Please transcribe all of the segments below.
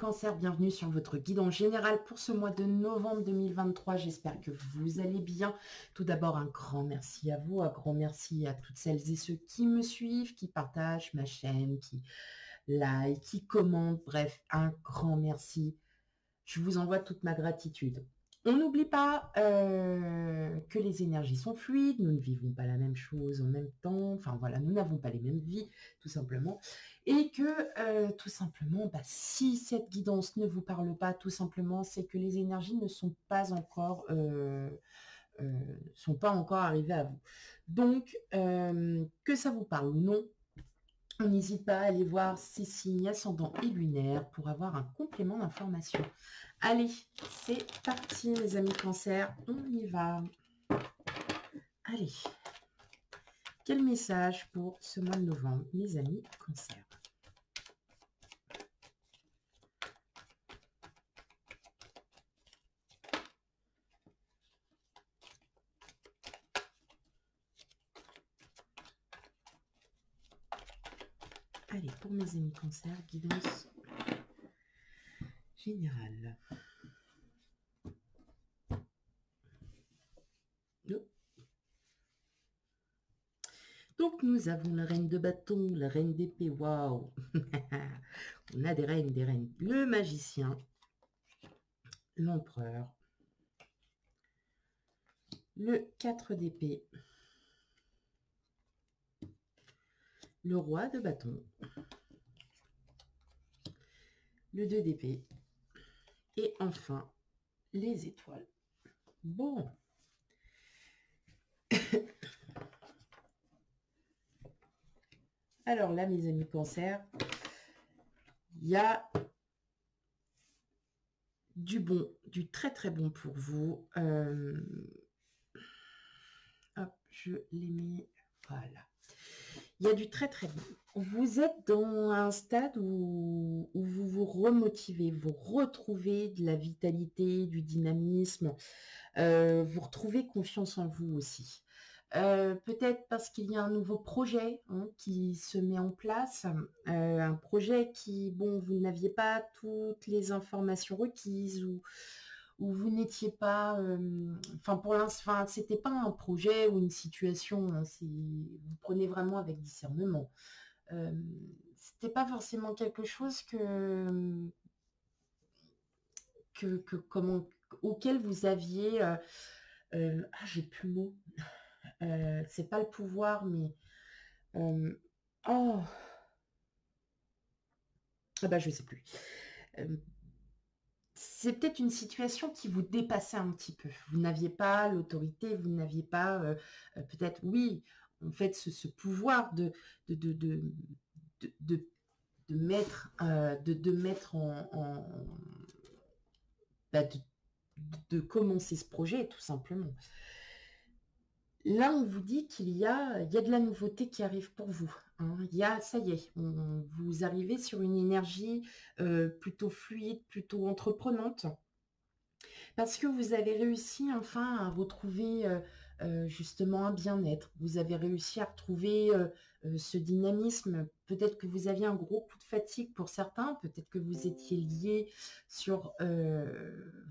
Cancer, bienvenue sur votre guide en général pour ce mois de novembre 2023. J'espère que vous allez bien. Tout d'abord, un grand merci à vous, un grand merci à toutes celles et ceux qui me suivent, qui partagent ma chaîne, qui like, qui commentent. Bref, un grand merci. Je vous envoie toute ma gratitude. On n'oublie pas que les énergies sont fluides, nous ne vivons pas la même chose en même temps, enfin voilà, nous n'avons pas les mêmes vies, tout simplement, et que tout simplement, si cette guidance ne vous parle pas, tout simplement, c'est que les énergies ne sont pas encore arrivées à vous. Donc, que ça vous parle ou non, on n'hésite pas à aller voir ces signes ascendants et lunaires pour avoir un complément d'information. Allez, c'est parti mes amis Cancer, on y va. Allez, quel message pour ce mois de novembre, mes amis Cancer? Allez, pour mes amis Cancer, guidance générale. Donc, nous avons la reine de bâton, la reine d'épée, waouh. On a des reines. Le magicien, l'empereur, le 4 d'épée, le roi de bâton, le 2 d'épée, et enfin, les étoiles. Bon. Alors là, mes amis Cancer, il y a du bon, du très très bon pour vous. Hop, je l'ai mis, voilà. Il y a du très très bon. Vous êtes dans un stade où vous vous remotivez, vous retrouvez de la vitalité, du dynamisme, vous retrouvez confiance en vous aussi. Peut-être parce qu'il y a un nouveau projet qui se met en place, un projet qui, bon, vous n'aviez pas toutes les informations requises ou vous n'étiez pas, enfin pour l'instant, c'était pas un projet ou une situation, hein, vous prenez vraiment avec discernement. C'était pas forcément quelque chose auquel vous aviez, j'ai plus le mot. C'est pas le pouvoir, mais oh, je sais plus. C'est peut-être une situation qui vous dépassait un petit peu. Vous n'aviez pas l'autorité, vous n'aviez pas peut-être, oui, en fait, ce pouvoir de mettre en de commencer ce projet, tout simplement. Là, on vous dit qu'il y a de la nouveauté qui arrive pour vous. Ça y est, vous arrivez sur une énergie plutôt fluide, plutôt entreprenante. Parce que vous avez réussi enfin à retrouver justement un bien-être. Vous avez réussi à retrouver ce dynamisme. Peut-être que vous aviez un gros coup de fatigue pour certains. Peut-être que vous étiez lié sur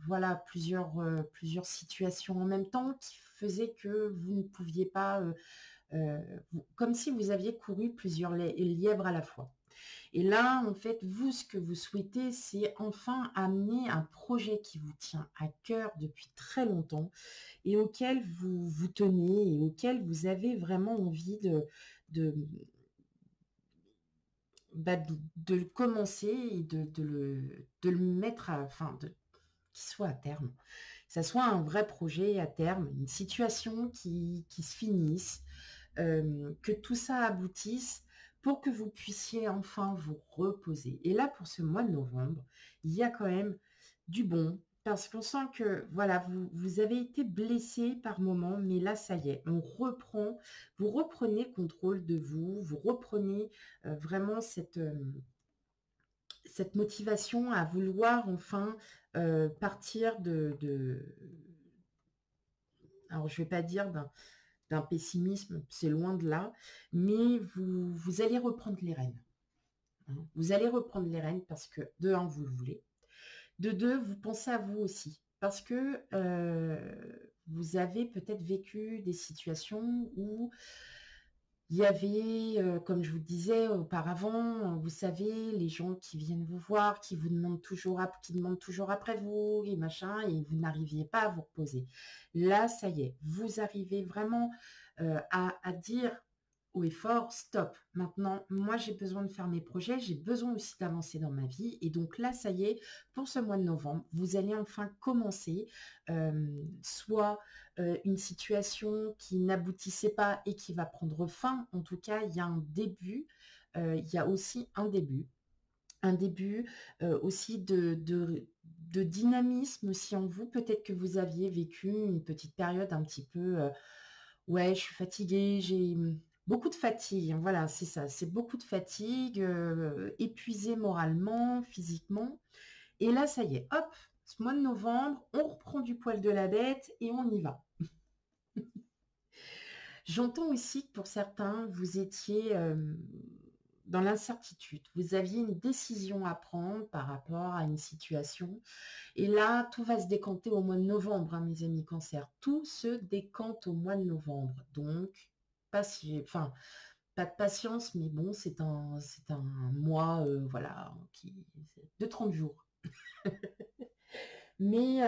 voilà plusieurs situations en même temps qui faisaient que vous ne pouviez pas, comme si vous aviez couru plusieurs lièvres à la fois. Et là, en fait, vous, ce que vous souhaitez, c'est enfin amener un projet qui vous tient à cœur depuis très longtemps et auquel vous vous tenez et auquel vous avez vraiment envie de le commencer et de le mettre qu'il soit à terme. Que ça soit un vrai projet à terme, une situation qui se finisse, que tout ça aboutisse pour que vous puissiez enfin vous reposer. Et là, pour ce mois de novembre, il y a quand même du bon, parce qu'on sent que, voilà, vous avez été blessé par moment, mais là, ça y est, on reprend, vous reprenez le contrôle de vous, vous reprenez vraiment cette motivation à vouloir enfin partir alors je vais pas dire d'un pessimisme, c'est loin de là, mais vous allez reprendre les rênes. hein. Vous allez reprendre les rênes parce que, de un, vous le voulez. De deux, vous pensez à vous aussi. Parce que vous avez peut-être vécu des situations où il y avait, comme je vous disais auparavant, vous savez, les gens qui viennent vous voir, qui vous demandent toujours, qui demandent toujours après vous, et machin, et vous n'arriviez pas à vous reposer. Là, ça y est, vous arrivez vraiment à dire haut et fort, stop. Maintenant, moi, j'ai besoin de faire mes projets, j'ai besoin aussi d'avancer dans ma vie. Et donc là, ça y est, pour ce mois de novembre, vous allez enfin commencer soit une situation qui n'aboutissait pas et qui va prendre fin. En tout cas, il y a un début, il y a aussi un début. Un début aussi de dynamisme aussi en vous. Peut-être que vous aviez vécu une petite période un petit peu, ouais, je suis fatiguée, j'ai beaucoup de fatigue. Hein, voilà, c'est ça, c'est beaucoup de fatigue, épuisé moralement, physiquement. Et là, ça y est, hop, ce mois de novembre, on reprend du poil de la bête et on y va. J'entends aussi que pour certains, vous étiez dans l'incertitude. Vous aviez une décision à prendre par rapport à une situation. Et là, tout va se décanter au mois de novembre, hein, mes amis cancer. Tout se décante au mois de novembre. Donc, pas de patience, mais bon, c'est un mois, voilà, de 30 jours. Mais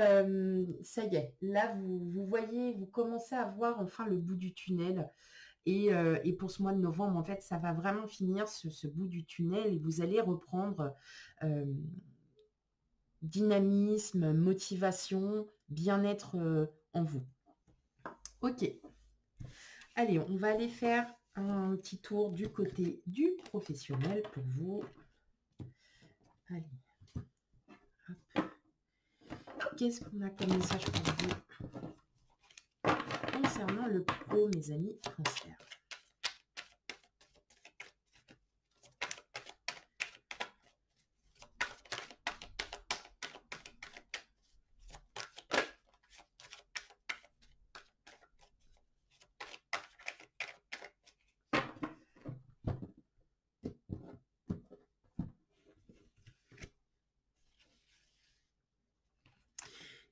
ça y est, là, vous voyez, vous commencez à voir enfin le bout du tunnel. Et pour ce mois de novembre, en fait, ça va vraiment finir ce bout du tunnel et vous allez reprendre dynamisme, motivation, bien-être en vous. Ok. Allez, on va aller faire un petit tour du côté du professionnel pour vous. Allez. Hop. Qu'est-ce qu'on a comme message pour vous concernant le pro, mes amis cancer?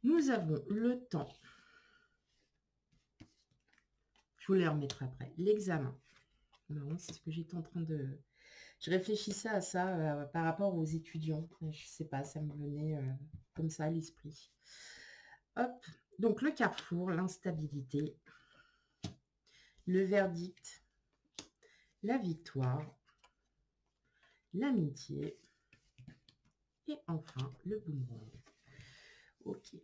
Nous avons le temps. Je vous les remettrai après. L'examen. Non, c'est ce que j'étais en train de... Je réfléchissais à ça par rapport aux étudiants. Je sais pas, ça me venait comme ça à l'esprit. Hop. Donc, le carrefour, l'instabilité, le verdict, la victoire, l'amitié et enfin le boomerang. Ok.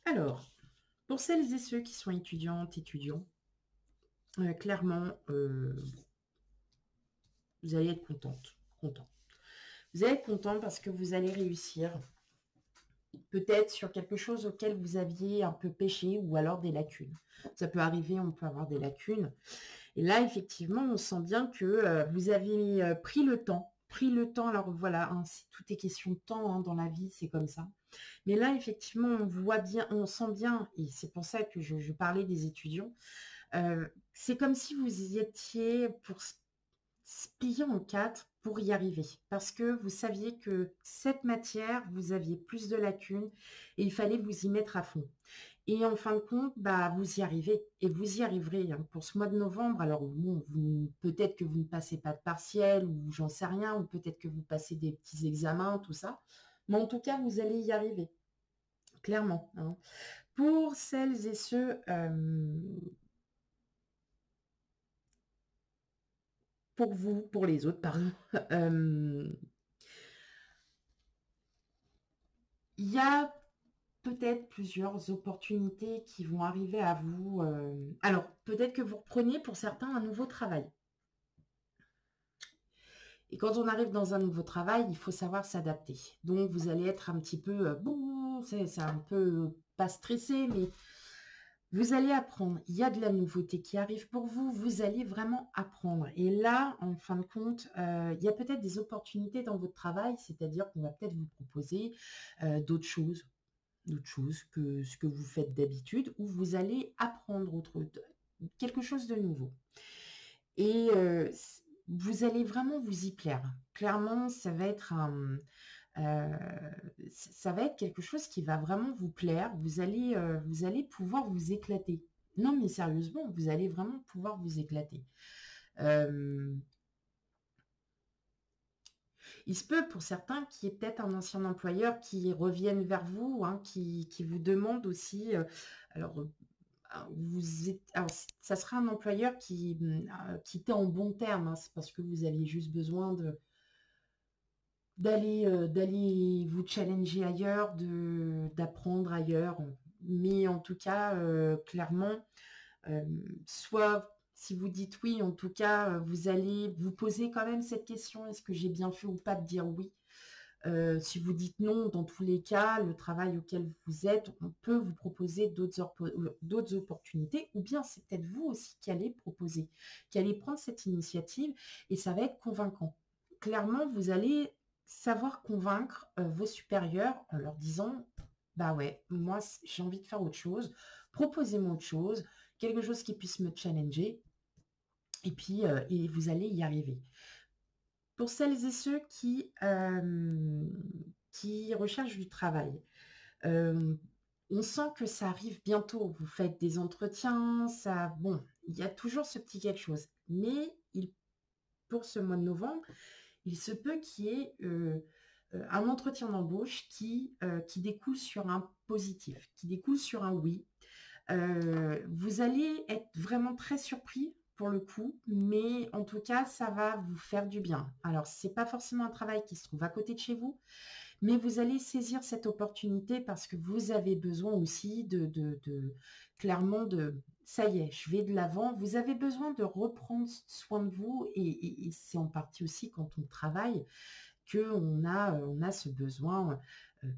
Alors, pour celles et ceux qui sont étudiantes, étudiants, clairement, vous allez être content. Vous allez être content parce que vous allez réussir peut-être sur quelque chose auquel vous aviez un peu péché ou alors des lacunes. Ça peut arriver, on peut avoir des lacunes. Et là, effectivement, on sent bien que vous avez pris le temps. Alors voilà, hein, tout est question de temps hein, dans la vie, c'est comme ça. Mais là, effectivement, on voit bien, on sent bien, et c'est pour ça que je parlais des étudiants, c'est comme si vous y étiez pour se plier en quatre pour y arriver. Parce que vous saviez que cette matière, vous aviez plus de lacunes et il fallait vous y mettre à fond. Et en fin de compte, bah, vous y arrivez et vous y arriverez hein, pour ce mois de novembre. Alors, bon, peut-être que vous ne passez pas de partiel ou j'en sais rien, ou peut-être que vous passez des petits examens, tout ça. Mais en tout cas, vous allez y arriver, clairement. Hein. Pour celles et ceux pour vous, pour les autres, pardon. Il y a peut-être plusieurs opportunités qui vont arriver à vous. Alors, peut-être que vous reprenez pour certains un nouveau travail. Et quand on arrive dans un nouveau travail, il faut savoir s'adapter. Donc, vous allez être un petit peu, bon, c'est un peu pas stressé, mais vous allez apprendre. Il y a de la nouveauté qui arrive pour vous. Vous allez vraiment apprendre. Et là, en fin de compte, il y a peut-être des opportunités dans votre travail, c'est-à-dire qu'on va peut-être vous proposer d'autres choses que ce que vous faites d'habitude, où vous allez apprendre quelque chose de nouveau. Et vous allez vraiment vous y plaire. Clairement, ça va être ça va être quelque chose qui va vraiment vous plaire. Vous allez pouvoir vous éclater. Non, mais sérieusement, vous allez vraiment pouvoir vous éclater. Il se peut pour certains qu'il y ait peut-être un ancien employeur qui revienne vers vous, hein, qui vous demande aussi. Alors, alors, ça sera un employeur qui était en bon terme, hein, c'est parce que vous aviez juste besoin d'aller vous challenger ailleurs, d'apprendre ailleurs. Mais en tout cas, clairement, soit si vous dites oui, en tout cas, vous allez vous poser quand même cette question, est-ce que j'ai bien fait ou pas de dire oui? Si vous dites non, dans tous les cas, le travail auquel vous êtes, on peut vous proposer d'autres opportunités, ou bien c'est peut-être vous aussi qui allez proposer, qui allez prendre cette initiative, et ça va être convaincant. Clairement, vous allez savoir convaincre vos supérieurs en leur disant, bah ouais, moi j'ai envie de faire autre chose, proposez-moi autre chose, quelque chose qui puisse me challenger, et puis et vous allez y arriver. Pour celles et ceux qui recherchent du travail, on sent que ça arrive bientôt. Vous faites des entretiens, ça, bon, il y a toujours ce petit quelque chose. Mais pour ce mois de novembre, il se peut qu'il y ait un entretien d'embauche qui découle sur un positif, qui découle sur un oui. Vous allez être vraiment très surpris pour le coup, mais en tout cas, ça va vous faire du bien. Alors, ce n'est pas forcément un travail qui se trouve à côté de chez vous, mais vous allez saisir cette opportunité parce que vous avez besoin aussi clairement ça y est, je vais de l'avant. Vous avez besoin de reprendre soin de vous et c'est en partie aussi quand on travaille qu'on a ce besoin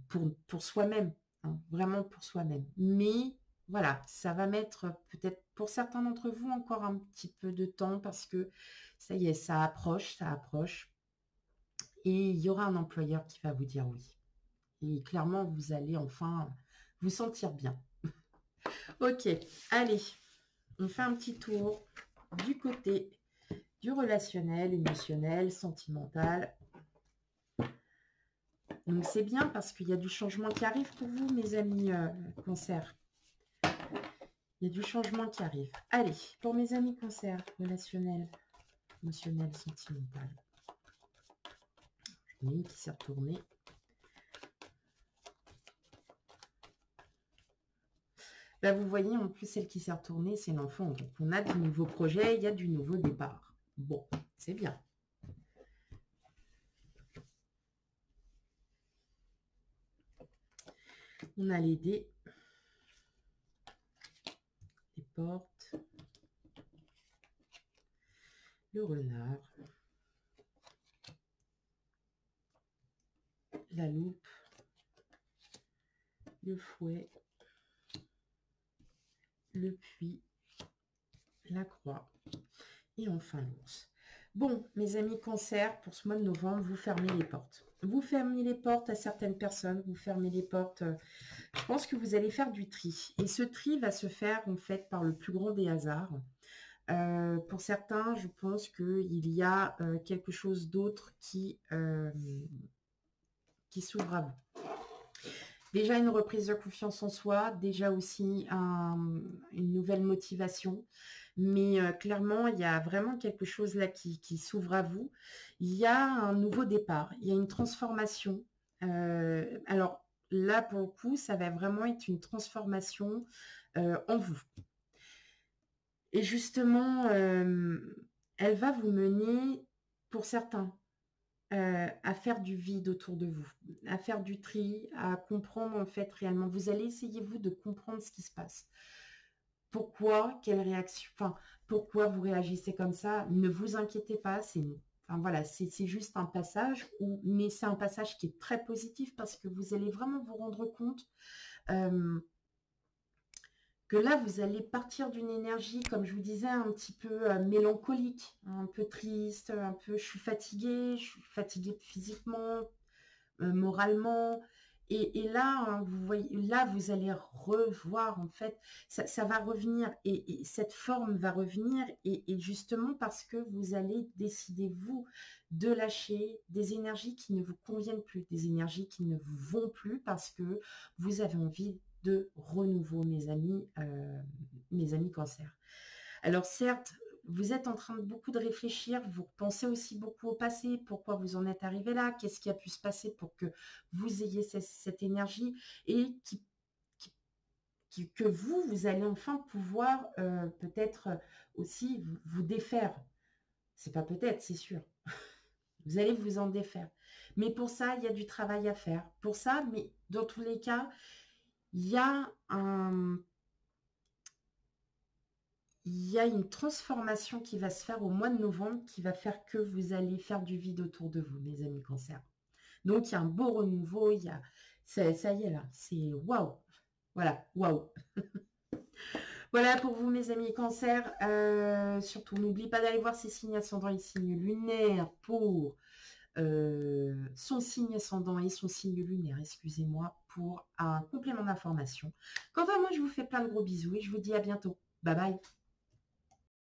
pour soi-même, hein, vraiment pour soi-même. Mais voilà, ça va mettre peut-être pour certains d'entre vous encore un petit peu de temps parce que ça y est, ça approche. Et il y aura un employeur qui va vous dire oui. Et clairement, vous allez enfin vous sentir bien. Ok, allez, on fait un petit tour du côté du relationnel, émotionnel, sentimental. Donc c'est bien parce qu'il y a du changement qui arrive pour vous, mes amis cancer. Il y a du changement qui arrive. Allez, pour mes amis cancer, relationnel, émotionnel, sentimental. J'en ai une qui s'est retournée. Là, vous voyez, en plus, celle qui s'est retournée, c'est l'enfant. Donc, on a du nouveau projet, il y a du nouveau départ. Bon, c'est bien. On a les dés, les portes, le renard, la loupe, le fouet, le puits, la croix et enfin l'ours. Bon, mes amis cancer, pour ce mois de novembre, vous fermez les portes. Vous fermez les portes à certaines personnes, vous fermez les portes. Je pense que vous allez faire du tri. Et ce tri va se faire en fait par le plus grand des hasards. Pour certains, je pense qu'il y a quelque chose d'autre qui s'ouvre à vous. Déjà une reprise de confiance en soi, déjà aussi une nouvelle motivation. Mais clairement, il y a vraiment quelque chose là qui s'ouvre à vous. Il y a un nouveau départ, il y a une transformation. Alors là, pour le coup, ça va vraiment être une transformation en vous. Et justement, elle va vous mener, pour certains, à faire du vide autour de vous, à faire du tri, à comprendre en fait réellement. Vous allez essayer, vous, de comprendre ce qui se passe. Pourquoi, quelle réaction, enfin, pourquoi vous réagissez comme ça? Ne vous inquiétez pas, enfin, voilà, c'est juste un passage, mais c'est un passage qui est très positif parce que vous allez vraiment vous rendre compte que là, vous allez partir d'une énergie, comme je vous disais, un petit peu mélancolique, un peu triste, un peu je suis fatiguée physiquement, moralement, Et là, hein, vous voyez, là, vous allez revoir, en fait, ça va revenir, et cette forme va revenir, et justement parce que vous allez décider, vous, de lâcher des énergies qui ne vous conviennent plus, des énergies qui ne vous vont plus, parce que vous avez envie de renouveau, mes amis Cancer. Alors certes, vous êtes en train de beaucoup de réfléchir, vous pensez aussi beaucoup au passé, pourquoi vous en êtes arrivé là, qu'est-ce qui a pu se passer pour que vous ayez cette énergie, et que vous allez enfin pouvoir peut-être aussi vous défaire. C'est pas peut-être, c'est sûr. Vous allez vous en défaire. Mais pour ça, il y a du travail à faire. Pour ça, mais dans tous les cas, il y a une transformation qui va se faire au mois de novembre, qui va faire que vous allez faire du vide autour de vous, mes amis Cancer. Donc, il y a un beau renouveau, ça y est là, c'est waouh. Voilà, waouh. Voilà pour vous, mes amis Cancer. Surtout, n'oubliez pas d'aller voir ces signes ascendants et signes lunaires pour son signe ascendant et son signe lunaire, excusez-moi, pour un complément d'information. Quant à moi, je vous fais plein de gros bisous et je vous dis à bientôt. Bye bye.